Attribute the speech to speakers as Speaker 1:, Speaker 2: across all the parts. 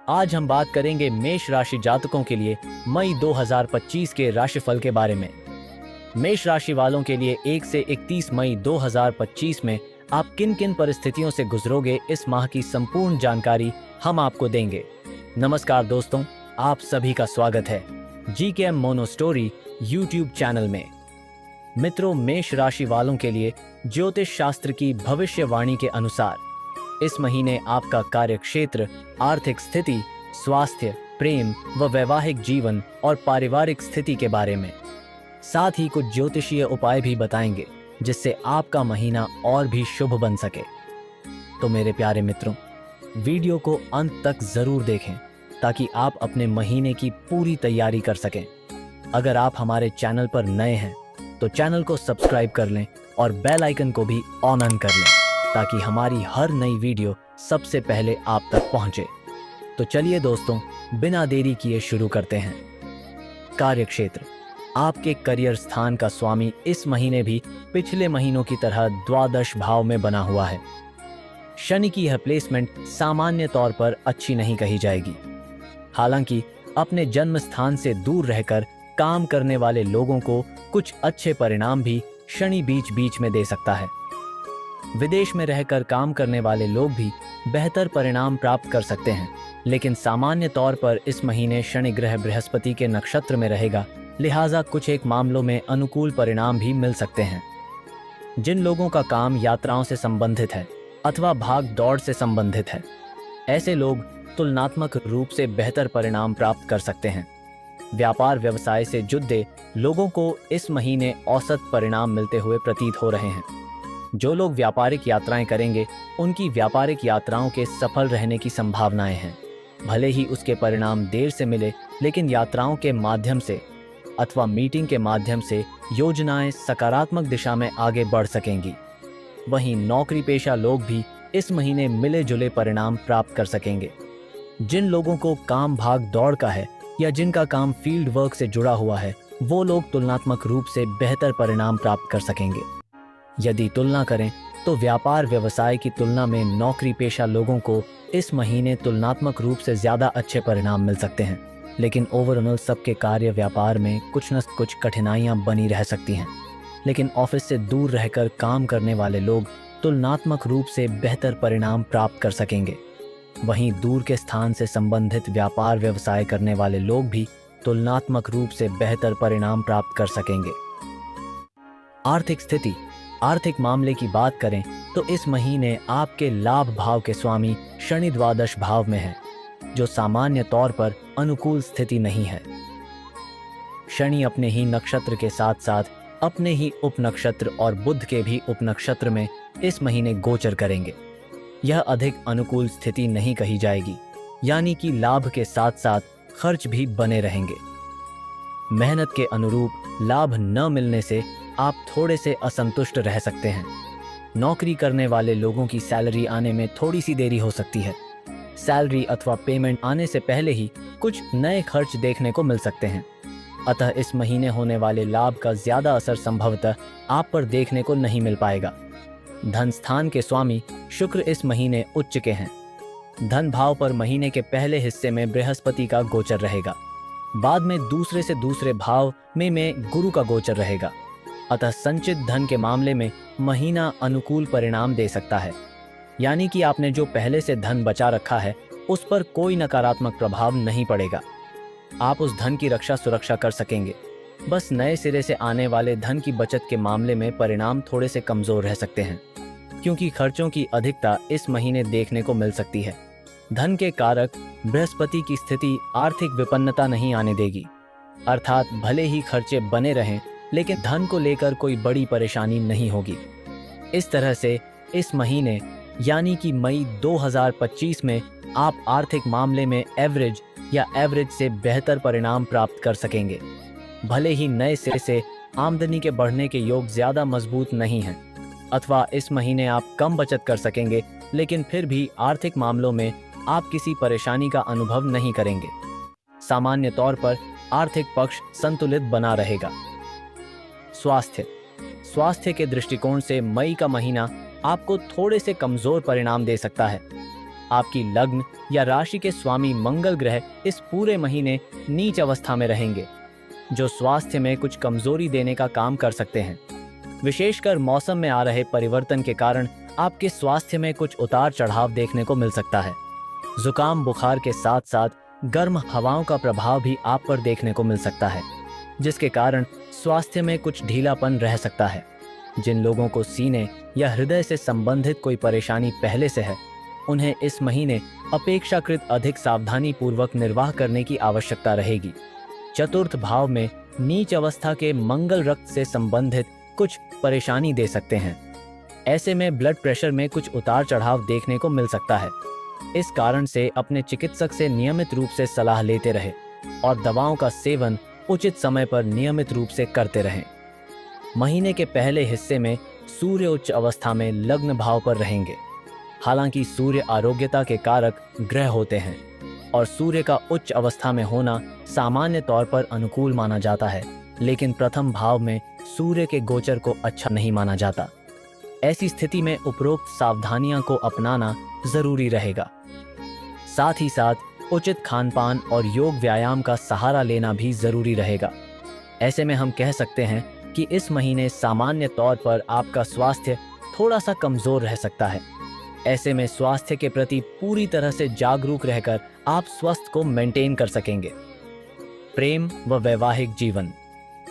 Speaker 1: आज हम बात करेंगे मेष राशि जातकों के लिए मई 2025 के राशिफल के बारे में। मेष राशि वालों के लिए 1 से 31 मई 2025 में आप किन किन परिस्थितियों से गुजरोगे, इस माह की संपूर्ण जानकारी हम आपको देंगे। नमस्कार दोस्तों, आप सभी का स्वागत है GKM mono story YouTube channel में। मित्रों, मेष राशि वालों के लिए ज्योतिष शास्त्र की भविष्यवाणी के अनुसार इस महीने आपका कार्यक्षेत्र, आर्थिक स्थिति, स्वास्थ्य, प्रेम व वैवाहिक जीवन और पारिवारिक स्थिति के बारे में साथ ही कुछ ज्योतिषीय उपाय भी बताएंगे, जिससे आपका महीना और भी शुभ बन सके। तो मेरे प्यारे मित्रों, वीडियो को अंत तक जरूर देखें ताकि आप अपने महीने की पूरी तैयारी कर सकें। अगर आप हमारे चैनल पर नए हैं तो चैनल को सब्सक्राइब कर लें और बेल आइकन को भी ऑन कर लें ताकि हमारी हर नई वीडियो सबसे पहले आप तक पहुंचे। तो चलिए दोस्तों, बिना देरी किए शुरू करते हैं। कार्यक्षेत्र, आपके करियर स्थान का स्वामी इस महीने भी पिछले महीनों की तरह द्वादश भाव में बना हुआ है। शनि की यह प्लेसमेंट सामान्य तौर पर अच्छी नहीं कही जाएगी। हालांकि अपने जन्म स्थान से दूर रहकर काम करने वाले लोगों को कुछ अच्छे परिणाम भी शनि बीच बीच में दे सकता है। विदेश में रहकर काम करने वाले लोग भी बेहतर परिणाम प्राप्त कर सकते हैं, लेकिन सामान्य तौर पर इस महीने शनि ग्रह बृहस्पति के नक्षत्र में रहेगा, लिहाजा कुछ एक मामलों में अनुकूल परिणाम भी मिल सकते हैं। जिन लोगों का काम यात्राओं से संबंधित है अथवा भाग दौड़ से संबंधित है, ऐसे लोग तुलनात्मक रूप से बेहतर परिणाम प्राप्त कर सकते हैं। व्यापार व्यवसाय से जुड़े लोगों को इस महीने औसत परिणाम मिलते हुए प्रतीत हो रहे हैं। जो लोग व्यापारिक यात्राएं करेंगे, उनकी व्यापारिक यात्राओं के सफल रहने की संभावनाएं हैं। भले ही उसके परिणाम देर से मिले, लेकिन यात्राओं के माध्यम से अथवा मीटिंग के माध्यम से योजनाएं सकारात्मक दिशा में आगे बढ़ सकेंगी। वहीं नौकरी पेशा लोग भी इस महीने मिले जुले परिणाम प्राप्त कर सकेंगे। जिन लोगों को काम भाग दौड़ का है या जिनका काम फील्ड वर्क से जुड़ा हुआ है, वो लोग तुलनात्मक रूप से बेहतर परिणाम प्राप्त कर सकेंगे। यदि तुलना करें तो व्यापार व्यवसाय की तुलना में नौकरी पेशा लोगों को इस महीने तुलनात्मक रूप से ज़्यादा अच्छे परिणाम मिल सकते हैं, लेकिन ओवरऑल सबके कार्य व्यापार में कुछ न कुछ कठिनाइयां बनी रह सकती हैं। लेकिन ऑफिस से दूर रहकर काम करने वाले लोग तुलनात्मक रूप से बेहतर परिणाम प्राप्त कर सकेंगे। वहीं दूर के स्थान से संबंधित व्यापार व्यवसाय करने वाले लोग भी तुलनात्मक रूप से बेहतर परिणाम प्राप्त कर सकेंगे। आर्थिक स्थिति, आर्थिक मामले की बात करें तो इस महीने आपके लाभ भाव के स्वामी शनि द्वादश भाव में है, जो सामान्य तौर पर अनुकूल स्थिति नहीं है। शनि अपने ही नक्षत्र के साथ साथ अपने ही उपनक्षत्र और बुध के भी उपनक्षत्र में इस महीने गोचर करेंगे। यह अधिक अनुकूल स्थिति नहीं कही जाएगी, यानी कि लाभ के साथ साथ खर्च भी बने रहेंगे। मेहनत के अनुरूप लाभ न मिलने से आप थोड़े से असंतुष्ट रह सकते हैं। नौकरी करने वाले लोगों की सैलरी आने में थोड़ी सी देरी हो सकती है। सैलरी अथवा पेमेंट आने से पहले ही कुछ नए खर्च देखने को मिल सकते हैं। अतः इस महीने होने वाले लाभ का ज्यादा असर संभवतः आप पर देखने को नहीं मिल पाएगा। धन स्थान के स्वामी शुक्र इस महीने उच्च के हैं। धन भाव पर महीने के पहले हिस्से में बृहस्पति का गोचर रहेगा। बाद में दूसरे से दूसरे भाव में गुरु का गोचर रहेगा। अतः संचित धन के मामले में महीना अनुकूल परिणाम दे सकता है, यानी कि आपने जो पहले से धन बचा रखा है उस पर कोई नकारात्मक प्रभाव नहीं पड़ेगा। आप उस धन की रक्षा सुरक्षा कर सकेंगे। बस नए सिरे से आने वाले धन की बचत के मामले में परिणाम थोड़े से कमजोर रह सकते हैं, क्योंकि खर्चों की अधिकता इस महीने देखने को मिल सकती है। धन के कारक बृहस्पति की स्थिति आर्थिक विपन्नता नहीं आने देगी, अर्थात भले ही खर्चे बने रहें, लेकिन धन को लेकर कोई बड़ी परेशानी नहीं होगी। इस तरह से इस महीने यानी कि मई 2025 में आप आर्थिक मामले में एवरेज या एवरेज से बेहतर परिणाम प्राप्त कर सकेंगे। भले ही नए सिरे से आमदनी के बढ़ने के योग ज्यादा मजबूत नहीं हैं, अथवा इस महीने आप कम बचत कर सकेंगे, लेकिन फिर भी आर्थिक मामलों में आप किसी परेशानी का अनुभव नहीं करेंगे। सामान्य तौर पर आर्थिक पक्ष संतुलित बना रहेगा। स्वास्थ्य के दृष्टिकोण से मई का महीना आपको थोड़े से कमजोर परिणाम दे सकता है। आपकी लग्न या राशि के स्वामी मंगल ग्रह इस पूरे महीने नीच अवस्था में रहेंगे, जो स्वास्थ्य में कुछ कमजोरी देने का काम कर सकते हैं। विशेषकर मौसम में आ रहे परिवर्तन के कारण आपके स्वास्थ्य में कुछ उतार चढ़ाव देखने को मिल सकता है। जुकाम बुखार के साथ साथ गर्म हवाओं का प्रभाव भी आप पर देखने को मिल सकता है, जिसके कारण स्वास्थ्य में कुछ ढीलापन रह सकता है। जिन लोगों को सीने या हृदय से संबंधित कोई परेशानी पहले से है, उन्हें इस महीने अपेक्षाकृत अधिक सावधानी पूर्वक निर्वाह करने की आवश्यकता रहेगी। चतुर्थ भाव में नीच अवस्था के मंगल रक्त से संबंधित कुछ परेशानी दे सकते हैं। ऐसे में ब्लड प्रेशर में कुछ उतार चढ़ाव देखने को मिल सकता है। इस कारण से अपने चिकित्सक से नियमित रूप से सलाह लेते रहें और दवाओं का सेवन उचित समय पर नियमित रूप से करते रहें। महीने के पहले हिस्से में सूर्य उच्च अवस्था में लग्न भाव पर रहेंगे। हालांकि सूर्य आरोग्यता के कारक ग्रह होते हैं और सूर्य का उच्च अवस्था में होना सामान्य तौर पर अनुकूल माना जाता है, लेकिन प्रथम भाव में सूर्य के गोचर को अच्छा नहीं माना जाता। ऐसी स्थिति में उपरोक्त सावधानियां को अपनाना जरूरी रहेगा। साथ ही साथ उचित खानपान और योग व्यायाम का सहारा लेना भी जरूरी रहेगा। ऐसे में हम कह सकते हैं कि इस महीने सामान्य तौर पर आपका स्वास्थ्य थोड़ा सा कमजोर रह सकता है। ऐसे में स्वास्थ्य के प्रति पूरी तरह से जागरूक रहकर आप स्वास्थ्य को मेंटेन कर सकेंगे। प्रेम व वैवाहिक जीवन।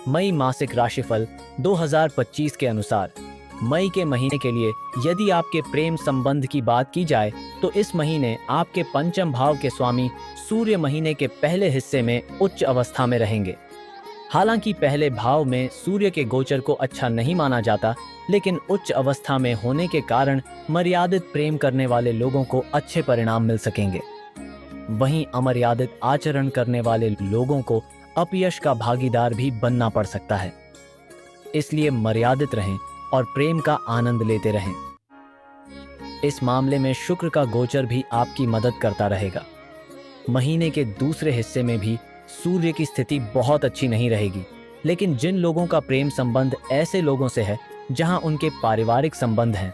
Speaker 1: मई मासिक राशिफल 2025 के अनुसार मई के महीने के लिए यदि आपके प्रेम संबंध की बात की जाए तो इस महीने आपके पंचम भाव के स्वामी सूर्य महीने के पहले हिस्से में उच्च अवस्था में रहेंगे। हालांकि पहले भाव में सूर्य के गोचर को अच्छा नहीं माना जाता, लेकिन उच्च अवस्था में होने के कारण मर्यादित प्रेम करने वाले लोगों को अच्छे परिणाम मिल सकेंगे। वहीं अमर्यादित आचरण करने वाले लोगों को अपयश का भागीदार भी बनना पड़ सकता है। इसलिए मर्यादित रहें और प्रेम का आनंद लेते रहें। इस मामले में शुक्र का गोचर भी आपकी मदद करता रहेगा। महीने के दूसरे हिस्से में भी सूर्य की स्थिति बहुत अच्छी नहीं रहेगी, लेकिन जिन लोगों का प्रेम संबंध ऐसे लोगों से है जहां उनके पारिवारिक संबंध हैं,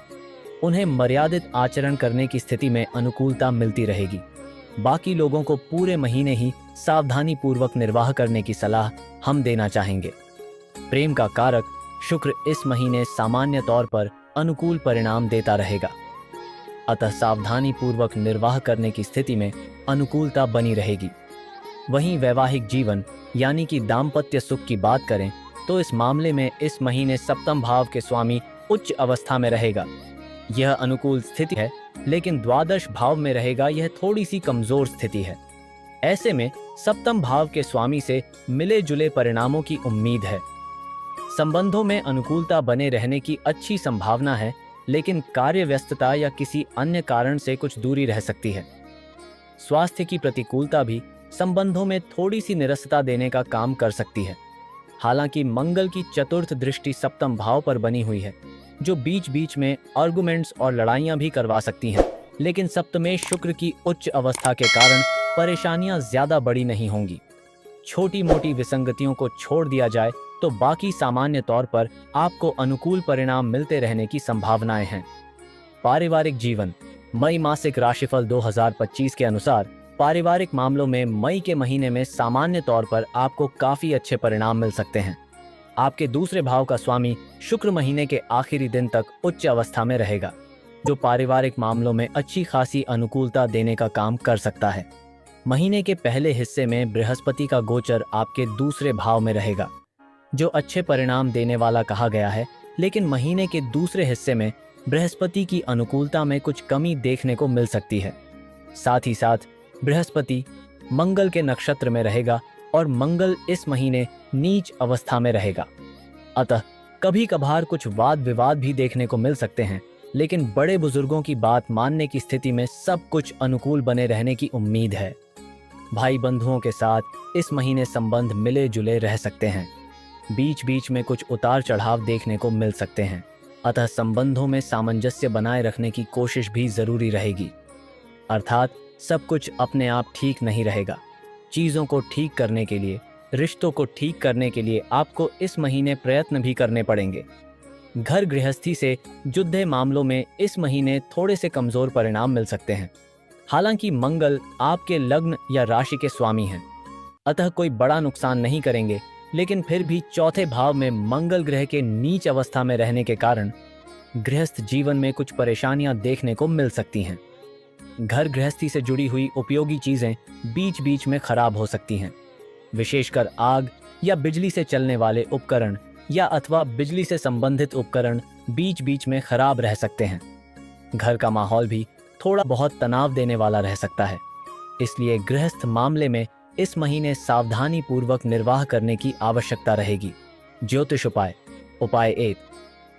Speaker 1: उन्हें मर्यादित आचरण करने की स्थिति में अनुकूलता मिलती रहेगी। बाकी लोगों को पूरे महीने ही सावधानी पूर्वक निर्वाह करने की सलाह हम देना चाहेंगे। प्रेम का कारक शुक्र इस महीने सामान्य तौर पर अनुकूल परिणाम देता रहेगा, अतः सावधानी पूर्वक निर्वाह करने की स्थिति में अनुकूलता बनी रहेगी। वहीं वैवाहिक जीवन यानी कि दाम्पत्य सुख की बात करें तो इस मामले में इस महीने सप्तम भाव के स्वामी उच्च अवस्था में रहेगा। यह अनुकूल स्थिति है, लेकिन द्वादश भाव में रहेगा यह थोड़ी सी कमजोर स्थिति है। ऐसे में सप्तम भाव के स्वामी से मिले जुले परिणामों की उम्मीद है। संबंधों में अनुकूलता बने रहने की अच्छी संभावना है, लेकिन कार्य व्यस्तता या किसी अन्य कारण से कुछ दूरी रह सकती है। स्वास्थ्य की प्रतिकूलता भी संबंधों में थोड़ी सी निरसता देने का काम कर सकती है। हालांकि मंगल की चतुर्थ दृष्टि सप्तम भाव पर बनी हुई है, जो बीच बीच में आर्गुमेंट्स और लड़ाइयां भी करवा सकती हैं, लेकिन सप्तमेश शुक्र की उच्च अवस्था के कारण परेशानियां ज्यादा बड़ी नहीं होंगी। छोटी मोटी विसंगतियों को छोड़ दिया जाए तो बाकी सामान्य तौर पर आपको अनुकूल परिणाम मिलते रहने की संभावनाएं हैं। पारिवारिक जीवन। मई मासिक राशिफल 2025 के अनुसार पारिवारिक मामलों में मई के महीने में सामान्य तौर पर आपको काफी अच्छे परिणाम मिल सकते हैं। आपके दूसरे भाव का स्वामी शुक्र महीने के आखिरी दिन तक उच्च अवस्था में रहेगा, जो पारिवारिक मामलों में अच्छी खासी अनुकूलता देने का काम कर सकता है। महीने के पहले हिस्से में बृहस्पति का गोचर आपके दूसरे भाव में रहेगा, जो अच्छे परिणाम देने वाला कहा गया है, लेकिन महीने के दूसरे हिस्से में बृहस्पति की अनुकूलता में कुछ कमी देखने को मिल सकती है। साथ ही साथ बृहस्पति मंगल के नक्षत्र में रहेगा और मंगल इस महीने नीच अवस्था में रहेगा, अतः कभी कभार कुछ वाद विवाद भी देखने को मिल सकते हैं, लेकिन बड़े बुजुर्गों की बात मानने की स्थिति में सब कुछ अनुकूल बने रहने की उम्मीद है। भाई बंधुओं के साथ इस महीने संबंध मिले जुले रह सकते हैं। बीच बीच में कुछ उतार चढ़ाव देखने को मिल सकते हैं, अतः संबंधों में सामंजस्य बनाए रखने की कोशिश भी जरूरी रहेगी। अर्थात सब कुछ अपने आप ठीक नहीं रहेगा। चीज़ों को ठीक करने के लिए, रिश्तों को ठीक करने के लिए आपको इस महीने प्रयत्न भी करने पड़ेंगे। घर गृहस्थी से जुड़े मामलों में इस महीने थोड़े से कमज़ोर परिणाम मिल सकते हैं। हालांकि मंगल आपके लग्न या राशि के स्वामी हैं, अतः कोई बड़ा नुकसान नहीं करेंगे, लेकिन फिर भी चौथे भाव में मंगल ग्रह के नीच अवस्था में रहने के कारण गृहस्थ जीवन में कुछ परेशानियां देखने को मिल सकती हैं। घर गृहस्थी से जुड़ी हुई उपयोगी चीजें बीच बीच में खराब हो सकती हैं, विशेषकर आग या बिजली से चलने वाले उपकरण या अथवा बिजली से संबंधित उपकरण बीच बीच में खराब रह सकते हैं। घर का माहौल भी थोड़ा बहुत तनाव देने वाला रह सकता है, इसलिए गृहस्थ मामले में इस महीने सावधानी पूर्वक निर्वाह करने की आवश्यकता रहेगी। ज्योतिष उपाय। उपाय 1,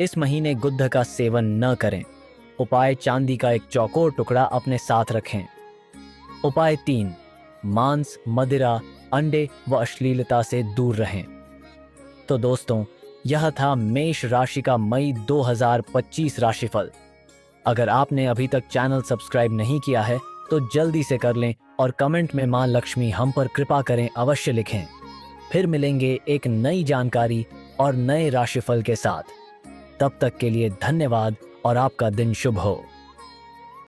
Speaker 1: इस महीने गुद्ध का सेवन न करें। उपाय, चांदी का एक चौकोर टुकड़ा अपने साथ रखें। उपाय 3, मांस, मदिरा, अंडे व अश्लीलता से दूर रहें। तो दोस्तों, यह था मेष राशि का मई 2025 राशिफल। अगर आपने अभी तक चैनल सब्सक्राइब नहीं किया है तो जल्दी से कर लें और कमेंट में मां लक्ष्मी हम पर कृपा करें अवश्य लिखें। फिर मिलेंगे एक नई जानकारी और नए राशिफल के साथ। तब तक के लिए धन्यवाद और आपका दिन शुभ हो।